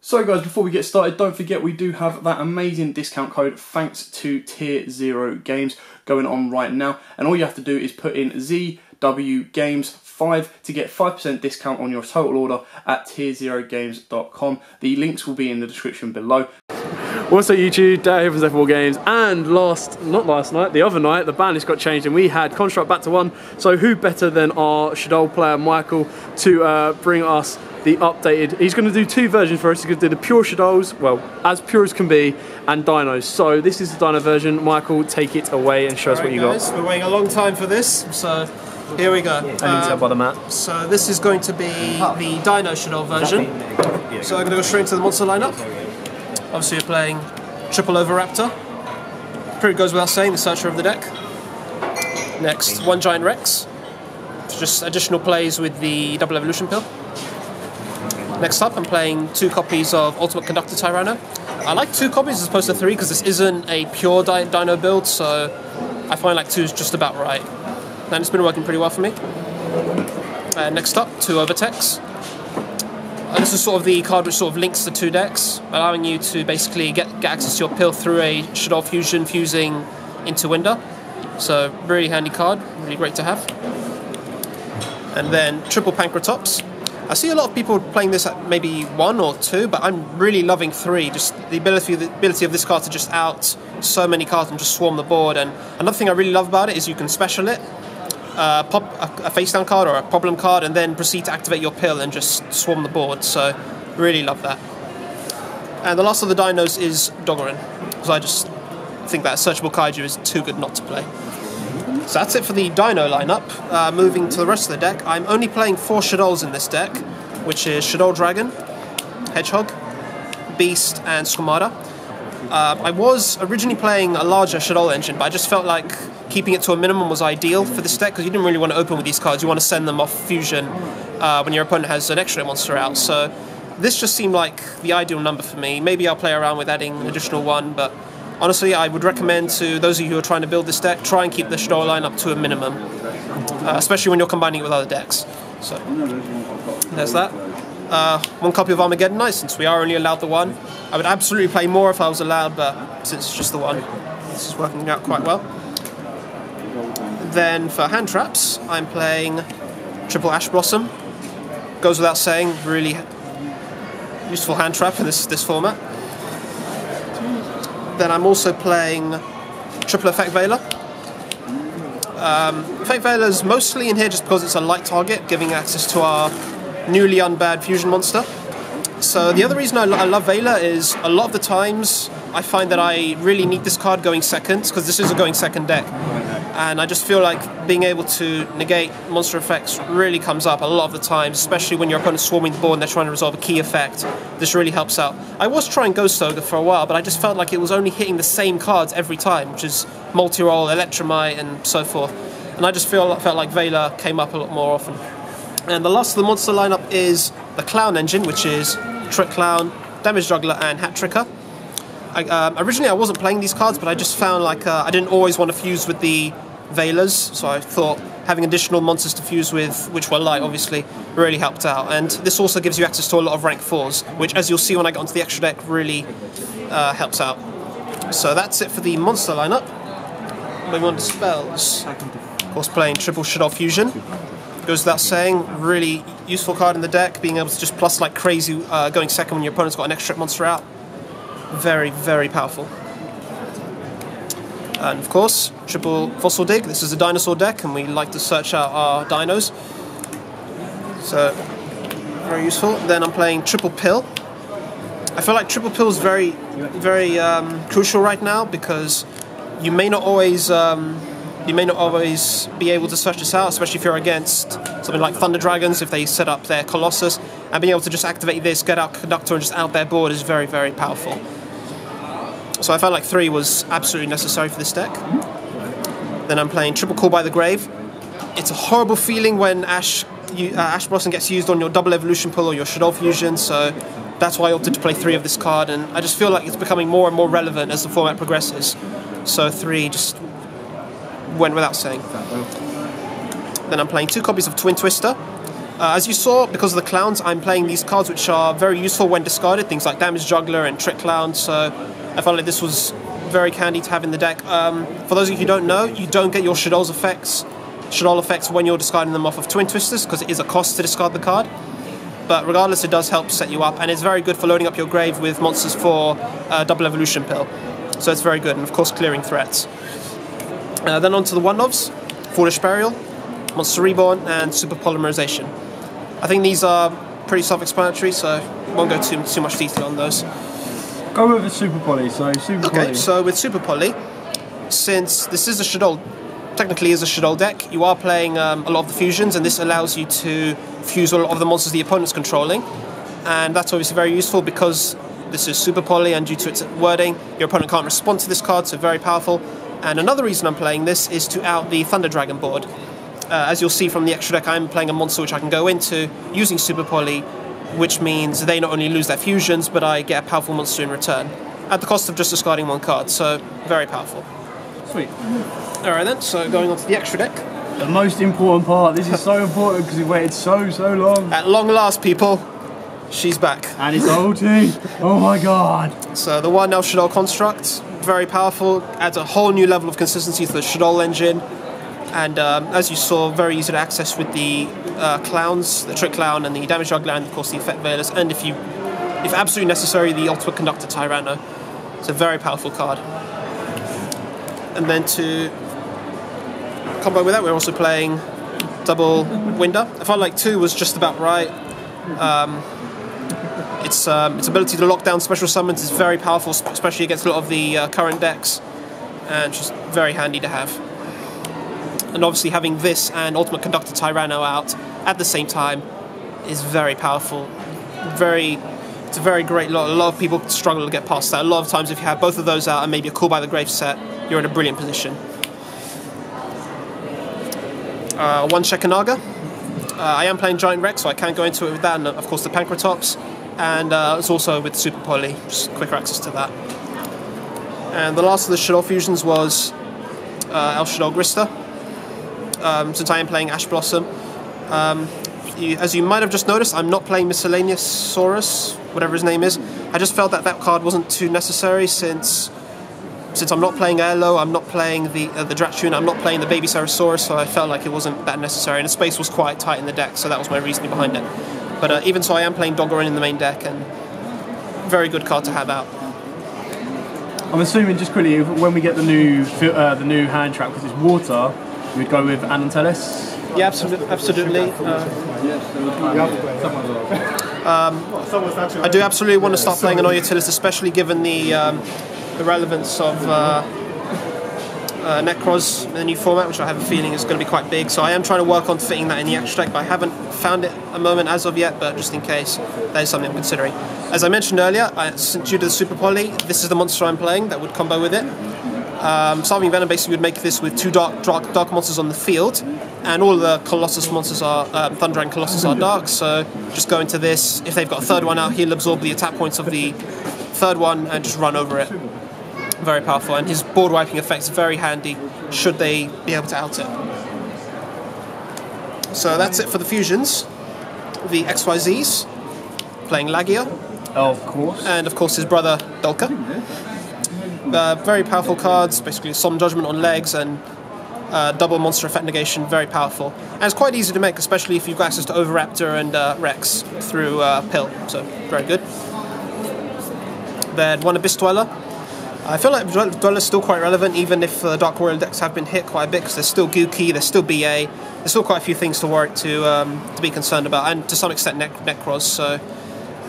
So guys, before we get started, don't forget we do have that amazing discount code thanks to Tier 0 Games going on right now. And all you have to do is put in ZWGames5 to get 5% discount on your total order at tier0games.com. The links will be in the description below. What's up YouTube, Dave from Zephyr Wargames, and the other night, the BANLIST got changed and we had Construct back to 1. So who better than our Shaddolls player Michael to bring us the updated. He's going to do 2 versions for us. He's going to do the pure Shaddolls, well, as pure as can be, and Dinos. So this is the Dino version. Michael, take it away and show us what you got. We're waiting a long time for this, so here we go. And you can tell by the map. So this is going to be the Dino Shaddolls version. So I'm going to go straight into the monster lineup. Obviously you're playing Triple Oviraptor. Pretty goes without saying, the searcher of the deck. Next, 1 Giant Rex. Just additional plays with the double evolution pill. Next up, I'm playing 2 copies of Ultimate Conductor Tyranno. I like 2 copies as opposed to 3 because this isn't a pure Dino build, so I find like 2 is just about right. And it's been working pretty well for me. Next up, 2 Overtex. This is sort of the card which sort of links the 2 decks, allowing you to basically get access to your pill through a Shadow Fusion fusing into Winder. So really handy card, really great to have. And then triple Pancratops. I see a lot of people playing this at maybe 1 or 2, but I'm really loving 3. Just the ability of this card to just out so many cards and just swarm the board. And another thing I really love about it is you can special it, pop a face down card or a problem card, and then proceed to activate your pill and just swarm the board. So really love that. And the last of the Dinos is Dogoran, because I just think that searchable kaiju is too good not to play. So that's it for the Dino lineup. Moving to the rest of the deck, I'm only playing 4 Shaddolls in this deck, which is Shadow Dragon, Hedgehog, Beast, and Squamata. I was originally playing a larger Shaddoll engine, but I just felt like keeping it to a minimum was ideal for this deck, because you didn't really want to open with these cards. You want to send them off fusion when your opponent has an extra monster out. So this just seemed like the ideal number for me. Maybe I'll play around with adding an additional 1, but honestly, I would recommend to those of you who are trying to build this deck, try and keep the Shadoll lineup to a minimum, especially when you're combining it with other decks. So there's that. 1 copy of Armageddon Knight, since we are only allowed the 1. I would absolutely play more if I was allowed, but since it's just the 1, this is working out quite well. Then for hand traps, I'm playing triple Ash Blossom. Goes without saying, really useful hand trap in this format. Then I'm also playing triple Effect Veiler. Effect Veiler is mostly in here just because it's a light target, giving access to our newly unbad fusion monster. So the other reason I love Veiler is a lot of the times I find that I really need this card going second, because this is a going second deck. And I just feel like being able to negate monster effects really comes up a lot of the times, especially when your opponent's swarming the board and they're trying to resolve a key effect. This really helps out. I was trying Ghost Ogre for a while, but I just felt like it was only hitting the same cards every time, which is Multi-Roll, Electromite, and so forth. And I just felt like Veiler came up a lot more often. And the last of the monster lineup is the Clown engine, which is Trick Clown, Damage Juggler, and Hat Tricker. Originally I wasn't playing these cards, but I just found like I didn't always want to fuse with the Veilers, so I thought having additional monsters to fuse with, which were light obviously, really helped out. And this also gives you access to a lot of rank 4s, which, as you'll see when I get onto the extra deck, really helps out. So that's it for the monster lineup. Moving on to spells. Of course, playing triple Shadow Fusion. Goes without saying, really useful card in the deck, being able to just plus like crazy going second when your opponent's got an extra monster out. Very, very powerful. And of course, triple Fossil Dig. This is a Dinosaur deck, and we like to search out our dinos. So, very useful. Then I'm playing triple Pill. I feel like triple Pill is very, very crucial right now, because you may not always be able to search this out, especially if you're against something like Thunder Dragons, if they set up their Colossus, and being able to just activate this, get out Conductor, and just out their board is very, very powerful. So I felt like 3 was absolutely necessary for this deck. Then I'm playing triple Call by the Grave. It's a horrible feeling when Ash Blossom gets used on your double evolution pull or your Shadow Fusion, so that's why I opted to play 3 of this card, and I just feel like it's becoming more and more relevant as the format progresses. So 3 just went without saying. Then I'm playing 2 copies of Twin Twister. As you saw, because of the clowns, I'm playing these cards which are very useful when discarded, things like Damage Juggler and Trick Clown, so I felt like this was very handy to have in the deck. For those of you who don't know, you don't get your Shaddolls Shaddolls effects when you're discarding them off of Twin Twisters, because it is a cost to discard the card. But regardless, it does help set you up, and it's very good for loading up your grave with monsters for Double Evolution Pill. So it's very good, and of course clearing threats. Then on to the one-ofs, Foolish Burial, Monster Reborn, and Super Polymerization. I think these are pretty self-explanatory, so I won't go too much detail on those. Go with the Super Poly, Okay, so with Super Poly, since this is a Shadoll, technically is a Shadoll deck, you are playing a lot of the fusions, and this allows you to fuse a lot of the monsters the opponent's controlling, and that's obviously very useful because this is Super Poly, and due to its wording, your opponent can't respond to this card, so very powerful. And another reason I'm playing this is to out the Thunder Dragon board. As you'll see from the extra deck, I'm playing a monster which I can go into using Super Poly, which means they not only lose their fusions, but I get a powerful monster in return, at the cost of just discarding one card, so very powerful. Sweet. Alright then, so going on to the extra deck. The most important part. This is so important because we waited so long. At long last, people, she's back. And it's the whole team. Oh my god. So the one now Shadoll construct, very powerful, adds a whole new level of consistency to the Shadoll engine. And as you saw, very easy to access with the clowns, the Trick Clown and the Damage Juggler, and of course the Effect Veilers, and if absolutely necessary, the Ultimate Conductor Tyranno. It's a very powerful card. And then to combo with that, we're also playing double Winder. I felt like 2 was just about right. Its ability to lock down special summons is very powerful, especially against a lot of the current decks, and just very handy to have. And obviously having this and Ultimate Conductor Tyranno out at the same time is very powerful. It's a very great lot. A lot of people struggle to get past that. A lot of times if you have both of those out and maybe a Call by the Grave set, you're in a brilliant position. One check Onaga. I am playing Giant Rex, so I can go into it with that, and of course the Pancratops. And it's also with Super Poly, just quicker access to that. And the last of the Shadoll fusions was El Shadoll Grista. Since I am playing Ash Blossom. As you might have just noticed, I'm not playing Miscellaneous Saurus, whatever his name is. I just felt that that card wasn't too necessary since I'm not playing Ayla, I'm not playing the Dratune, I'm not playing the Baby Ceratosaurus, so I felt like it wasn't that necessary, and the space was quite tight in the deck, so that was my reasoning behind it. But even so, I am playing Doggorin in the main deck, and very good card to have out. I'm assuming, just quickly, when we get the new hand trap, because it's water, we'd go with Anantelis. Yeah, absolutely. I do absolutely want to start playing an Oyotilis, especially given the relevance of Necros in the new format, which I have a feeling is going to be quite big. So I am trying to work on fitting that in the extra deck, but I haven't found it a moment as of yet, but just in case, that is something I'm considering. As I mentioned earlier, due to the Super Poly, this is the monster I'm playing that would combo with it. Starving Venom basically would make this with 2 dark monsters on the field, and all of the Colossus monsters are, Thunder and Colossus are dark, so just go into this. If they've got a third one out, he'll absorb the attack points of the third one and just run over it. Very powerful, and his board wiping effect is very handy should they be able to out it. So that's it for the fusions. The XYZs, playing Lagia. Of course. And of course his brother, Dolka. Very powerful cards, basically Solemn Judgment on legs and double monster effect negation, very powerful. And it's quite easy to make, especially if you've got access to Overraptor and Rex through Pill, so very good. Then one Abyss Dweller. I feel like Dweller's still quite relevant, even if Dark Warrior decks have been hit quite a bit, because there's still Gookie, there's still BA, there's still quite a few things to be concerned about, and to some extent Necros, so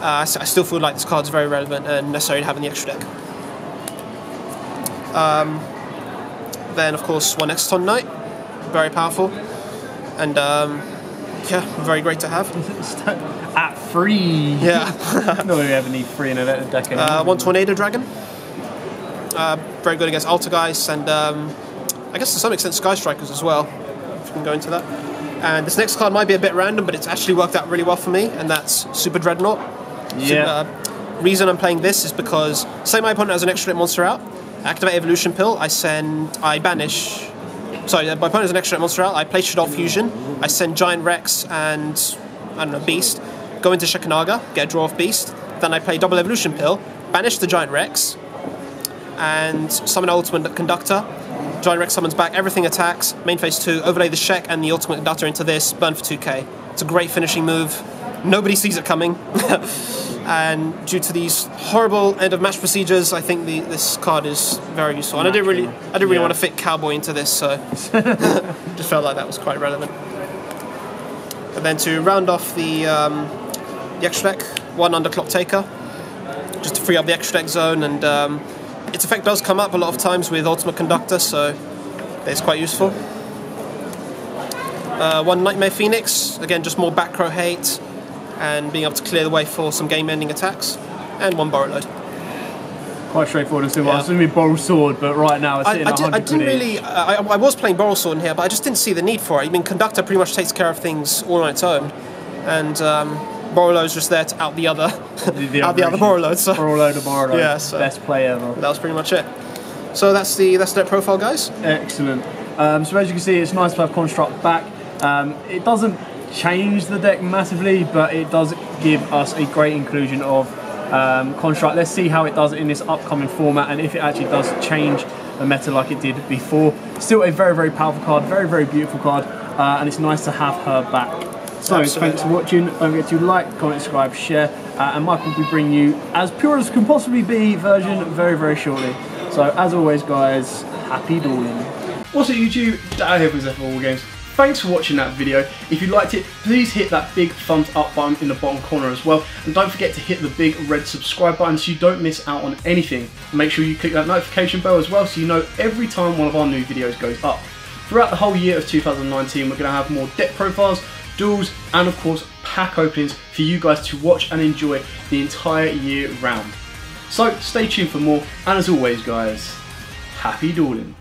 I still feel like this card's very relevant and necessary to have in the extra deck. Then of course one Exton Knight, very powerful, and yeah, very great to have. At 3! Yeah. Not really ever need 3 in a deck anymore. One Tornado Dragon, very good against Altergeist, and I guess to some extent Sky Strikers as well, if you can go into that. And this next card might be a bit random, but it's actually worked out really well for me, and that's Super Dreadlock. Yeah. Reason I'm playing this is because, say my opponent has an extra monster out, activate Evolution Pill, my opponent has an extra monster out, I play Shadoll Fusion, I send Giant Rex and I don't know, beast, go into Onaga, get a draw off beast, then I play double evolution pill, banish the Giant Rex, and summon Ultimate Conductor. Giant Rex summons back, everything attacks, main phase 2, overlay the Shek and the Ultimate Conductor into this, burn for 2k. It's a great finishing move, nobody sees it coming, and due to these horrible end of match procedures, I think this card is very useful. And I didn't really want to fit Cowboy into this, so just felt like that was quite relevant. And then to round off the extra deck, 1 Underclock Taker, just to free up the extra deck zone, and its effect does come up a lot of times with Ultimate Conductor, so it's quite useful. 1 Nightmare Phoenix, again just more back row hate, and being able to clear the way for some game-ending attacks, and 1 Borrow Load. Quite straightforward and simple. I was going to be Borrow Sword, but right now it's sitting at 100 I didn't really. I was playing Borrow Sword in here, but I just didn't see the need for it. I mean, Conductor pretty much takes care of things all on its own, and Borrow Load's just there to out the other, out the other Borrow Load. So. Borrow Load. Yeah, so best play ever. That was pretty much it. So that's the deck profile, guys. Excellent. So as you can see, it's nice to have Construct back. It doesn't change the deck massively, but it does give us a great inclusion of Construct. Let's see how it does in this upcoming format, and if it actually does change the meta like it did before. Still a very, very powerful card, very, very beautiful card, and it's nice to have her back. So thanks for watching. Don't forget to like, comment, subscribe, share, and Michael will be bringing you as pure as can possibly be version very, very shortly. So as always, guys, happy dueling. What's up, YouTube? Dad here from Zephyr Wargames. Thanks for watching that video. If you liked it, please hit that big thumbs up button in the bottom corner as well. And don't forget to hit the big red subscribe button so you don't miss out on anything. Make sure you click that notification bell as well so you know every time one of our new videos goes up. Throughout the whole year of 2019, we're going to have more deck profiles, duels, and of course pack openings for you guys to watch and enjoy the entire year round. So stay tuned for more, and as always guys, happy dueling.